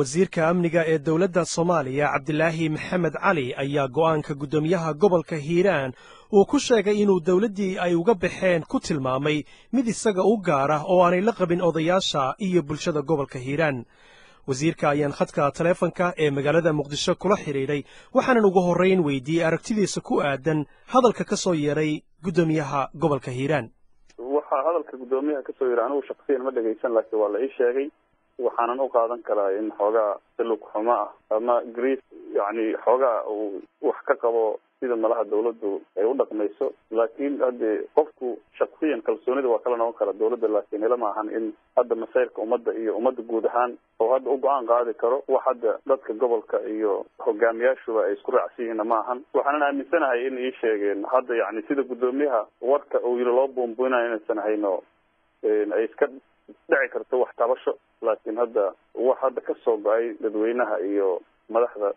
wasiirka amniga ee dowladda Soomaaliya Cabdilaahi Maxamed Cali ayaa go'aanka gudoomiyaha gobolka Hiiraan uu ku sheegay inuu dowladdii ay uga baxeen ku tilmaamay mid isaga u gaar ah oo aanay la qabin odayaasha iyo bulshada gobolka Hiiraan. wasiirka ayaan khadka taleefanka ee magaalada Muqdisho kula xiriiray waxaanan ugu horreyn weydiiyey aragtidiisa ku aadan hadalka ka soo yeeray gudoomiyaha gobolka Hiiraan. waxa hadalka gudoomiyaha ka soo yeeray anigu shakhsiyan ma dhageysan laakiin waa la ii sheegay waxaanan u qaadan karaa in xoogaa silug xumo ah ama grief yani xoogaa uu wax ka qabo sida malaha dawladdu ay u dhaqmayso laakiin hadde qofku shakhsiyan kalsoonida waa kala noqon kara dawladda laakiin ilama ahan in hadda masayrka ummadda iyo ummadda guud ahaan oo hadda u go-aan qaadi karo wax hadda dadka gobolka iyo hogaamiyaashuba ay isku raacsan yihiinna ma ahan waxaanan aaminsanahay in ii sheegeen hadda yani sida gudoomiyaha warka uu yiri loo buunbuunayo inaysan hayno ay iska dhici karto wax tabasho laakiin hadda wax hadda ka soo go-ay dadweynaha iyo madaxda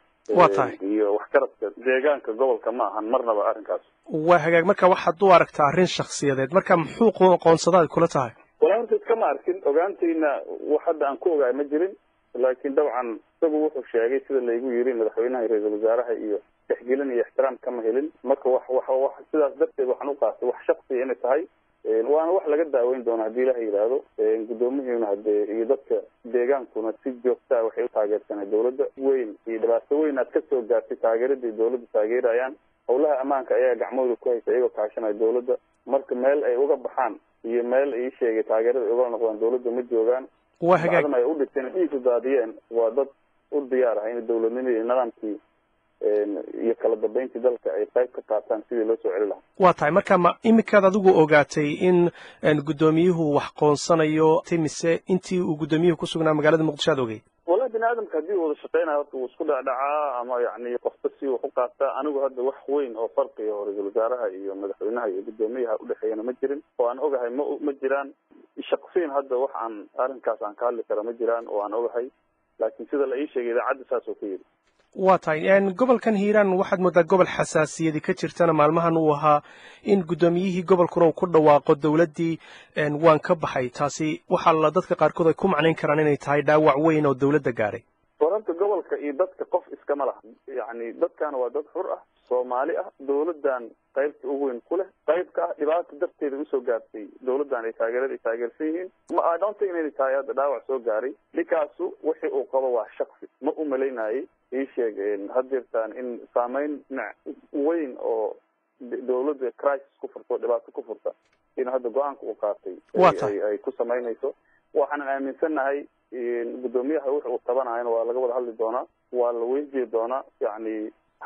iyo wax karadka deegaanka gobolka ma ahan marnaba arrinkaas waa hagaag marka waxaad u aragtaa arrin shakhsiyadeed marka muxuu aqoonsadaad kula tahay walaa horta iskama arkin ogaantayna wax hadda aan ku ogaay ma jirin laakiin dabcan isagu wuxuu sheegay sida laygu yiri madaxweynaha iyo ra-iisul wasaaraha iyo tixgelin iyo ixtiraam kama helin marka wax sidaas darteed waxaan u qaatay wax shakhsiya inay tahay waana wax laga daaweyn doona haddii ilaha yidhaahdo gudoomiyuhuna hadee iyo dadka deegaankuna si joogtaa waxay u taageersanay dawladda weyn iyo dhibaato weyn aad ka soo gaartay taageeradii dawladda taageerayaan howlaha ammaanka ayaa gacmooda ku haysa iyagoo kaashanaya dawladda marka meel ay uga baxaan iyo meel ay sheegay taageerada ay ugala noqdaan dawladda ma joogaan bacdama ay u dhigteen dhiisu daadiyeen waa dad u diyaar ah in dawladnimadii iyo nidaamkii iyo kala dambeyntii dalka ay qayb ka qaataan sidii loo soo celi lahaa waa tahay marka ma iminkaad adigu ogaatay in gudoomiyuhu wax qoonsanayo mise intii uu gudoomiyuhu ku sugnaa magaalada muqdisho aad ogey wallahi bini aadamka haddii uu wada shaqeynayo horta wuu isku dhacdhacaa ama yani qofka si wax u qaataa anigu hadda wax weyn oo farqiga oo ra-iisul wasaaraha iyo madaxweynaha iyo gudoomiyaha udhexeeyana ma jirin oo aan ogahay ma jiraan shaksiyan hadda wax aan arrinkaas aan ka hadli kara ma jiraan oo aan ogahay laakiin sida la ii sheegay idaacadda saas oo ka yidhi waa tahay gobolkan Hiiraan waxaad moodaa gobol xasaasiyadi ka jirtana maalmahan uu ahaa in gudoomiyihii gobolkuna uu ku dhawaaqo dawladdii waan ka baxay taasi waxa la dadka qaarkood ay ku macnayn karaan inay tahay dhaawac weyn oo dawladda gaaray wararka gobolka iyo dadka qof iskama laha yani dadkan waa dad xur ah Soomaali ah dawladdan qaybta ugu weyn ku leh qaybka ah dhibaato darteeda usoo gaartay dawladdan ay taageersan yihiin ma I don't think inay tahay hadda dhaawac soo gaaray ninkaasu wixii uu qabo waa shakhsi ma u malaynayay ii sheegeen haddeertaan in saameyn weyn oo dawladda crisis ku furto dhibaato ku furta in hadda go-aanka uu qaatay ay ku samaynayso waxaanan aaminsanahay gudoomiyaha wuxa uu tabanayana waa laga wada hadli doonaa waa la weydiin doonaa yani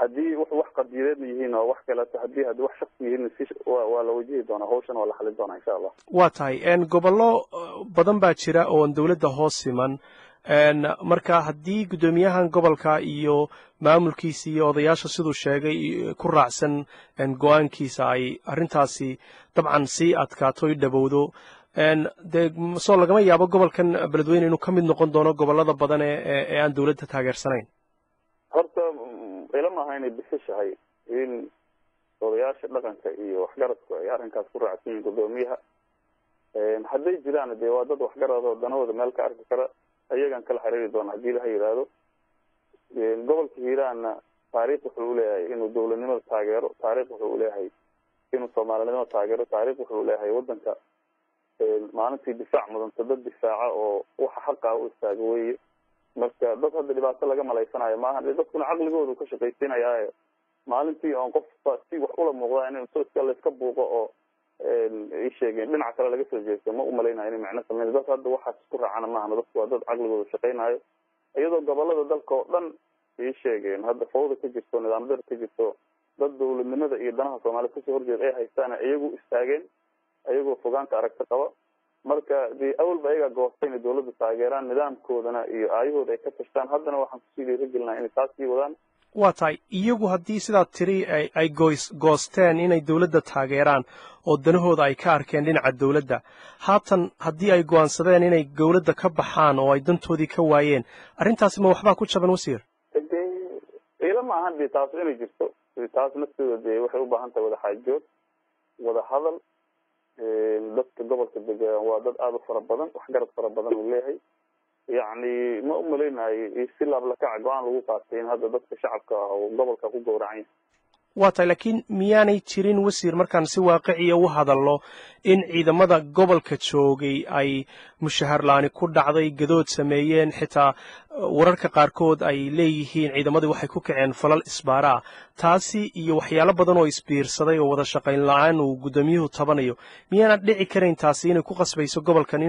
haddii wax qadiyadeedna yihiin oo wax kaleeto haddii wax shaksi yihiin waa la wajihi doonaa hawshan waa la xalin doonaa insha allah waa tahay gobollo badan baa jira oon dawladda hoos siman marka haddii gudoomiyahan gobolka iyo maamulkiisa iyo odayaasha siduu sheegay ku raacsan go-aankiisa ay arrintaasi dabcan sii adkaato i dhawowdo dee soo lagama yaabo gobolkan beledweyne inuu ka mid noqon doono gobollada badan ee aan dawladda taageersanayn horta ilama aha inay bisishahay in odayaasha dhaqanka iyo waxgaradku ay arrinkaas ku raacsan yihiin gudoomiyaha hadday jiraan dee waa dad waxgarad oo danahooda meel ka arki kara ayagaan kala xiriiri doona haddii ilaha yidhaahdo gobolka hiiraanna taariikh wuxuu uleeyahay inuu dawladnimada taageero taariikh wuxuu uleeyahay inuu soomaalinimada taageero taariikh wuxuu uleeyahay waddanka maalintii difaac mudanta dad difaaca oo waxa xaqa u istaaga weeye marka dad hadda dhibaato laga malaysanayo maaha dadkuna caqligoodu ka shaqaysiinayaaye maalintii oon qof si wax ula muuqdaa in layska buuqo oo ii sheegeen dhinaca kale laga soo jeesto ma u malaynayo inay macno sameyn dad hadda waxaas isku raacana maahana dadku waa dad caqligooda shaqaynayo iyadoo gobolada dalka oo dhan ii sheegeen hadda fawda ka jirto nidaam dar ka jirto dad dawladnimada iyo danaha soomaalida kasoo horjeeda ay haystaana iyagu istaageen ayagoo fogaanta aragta qaba marka dee awalba ayagaa goostay inay dawladda taageeraan nidaamkoodana iyo aayahooda ay ka tashtaan haddana waxaan kusii dhiirigelinaa inay taas sii wadaan waa tahay iyagu haddii sidaad tiri ay goosteen inay dawladda taageeraan oo danahooda ay ka arkeen dhinaca dawladda haatan haddii ay go'aansadeen inay dawladda ka baxaan oo ay dantoodii ka waayeen arrintaasi ma waxbaa ku jaban wasiir ila ma ahan dee taas inay jirto taas nafteeda dee waxay u baahan tahay wada xaajood wada hadal dadka gobolka degan waa dad aad u fara badan waxgarad fara badan uu leeyahay يعني ما umaleynaayo si laablakaca go-aan lagu qaatay in hadda dadka shacabka ah oo gobolka ku gowracan waa tahay laakiin miyaanay jirin wasiir markaan si waaqiciya u hadallo in ciidamada gobolka joogay ay mushahar la'aani ku dhacday gadood sameeyeen xitaa wararka qaarkood ay leeyihiin ciidamadii waxay ku kaceen falal isbaara ah taasi iyo waxyaalo badan oo isbiirsaday oo wada shaqayn la'aan uu guddoomiyuhu tabanayo miyaana dhici karayn taasi inay ku qasbayso gobolkan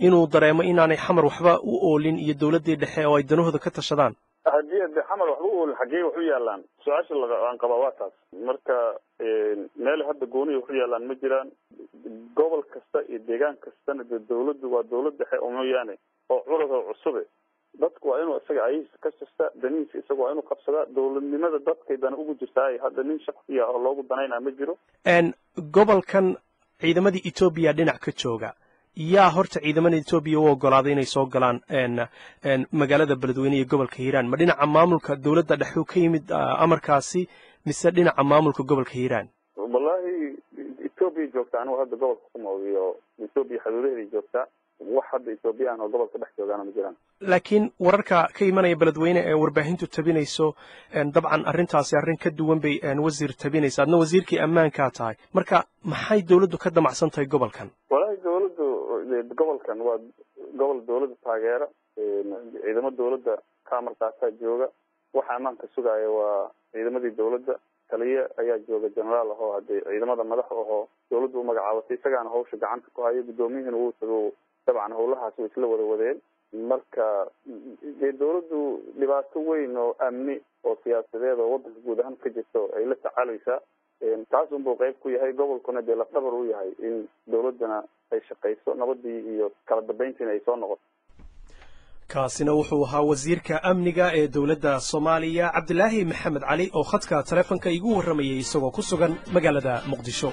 inuu dareemo inaanay xamar waxba u oolin iyo dowladdii dhexe oo ay danahooda ka tashadaan haddii de xamar waxba u oolin xaggee wax u yaalaan su-aasha aan qabaa waa taas marka meel hadda gooniya wax u yaalaan ma jiraan gobol kasta iyo deegaan kastana dee dawladdu waa dawlad dhexe oo mooyaane oo curad oo cusube dadku waa inuu isaga ayhiisa ka shasta danihiisa isaga waa inuu qabsadaa dawladnimada dadkay dana ugu jirtaa hadda nin shaksiya oo loogu danaynaa ma jiro gobolkan ciidamadii Ethiopia dhinac ka jooga yaa horta ciidamada Ethiopia u ogolaaday inay soo galaan magaalada Beledweyne iyo gobolka Hiiraan ma dhinaca maamulka dawladda dhexe ka yimid amarkaasi mise dhinaca maamulka gobolka Hiiraan wallahi Ethiopia joogtaan oo hadda gobolka ku moogiyo Ethiopia xuduudaheeda joogtaa wax hadda Ethiopia oo gobolka dhex joogaan ma jiraan laakiin wararka ka imanaya Beledweyne ee warbaahintu tabinayso dabcan arrintaasi arrin ka duwan bay wasiir tabinaysa adna wasiirkii ammaanka tahay marka maxay dawladdu ka damacsan tahay gobolkan wallahi dawladdu gobolkan waa gobol dawladda taageera ciidamada dawladda ka markaasa jooga waxa ammaanka sugaya waa ciidamadii dawladda taliye ayaa jooga generaal oo hadii ciidamada madax oo dawladdu u magacaabatay isagaana hawsha gacanta ku hayo gudoomiyahana uu tago dabcan howlahaas way isla wadeen marka dawladdu dhibaato weyn oo amni oo siyaasadeed oo waddanka guud ahaan ka jirto ay la tacaalaysaa taas unbuu qayb ku yahay gobolkuna dee lafdhabar u yahay in dawladdana ay shaqayso nabadii iyo kala dambayntiina ay soo noqoto kaasina wuxuu ahaa wasiirka amniga ee dowladda Soomaaliya Cabdilaahi Maxamed Cali oo khadka taleefanka igu warramayay isagoo ku sugan magaalada Muqdisho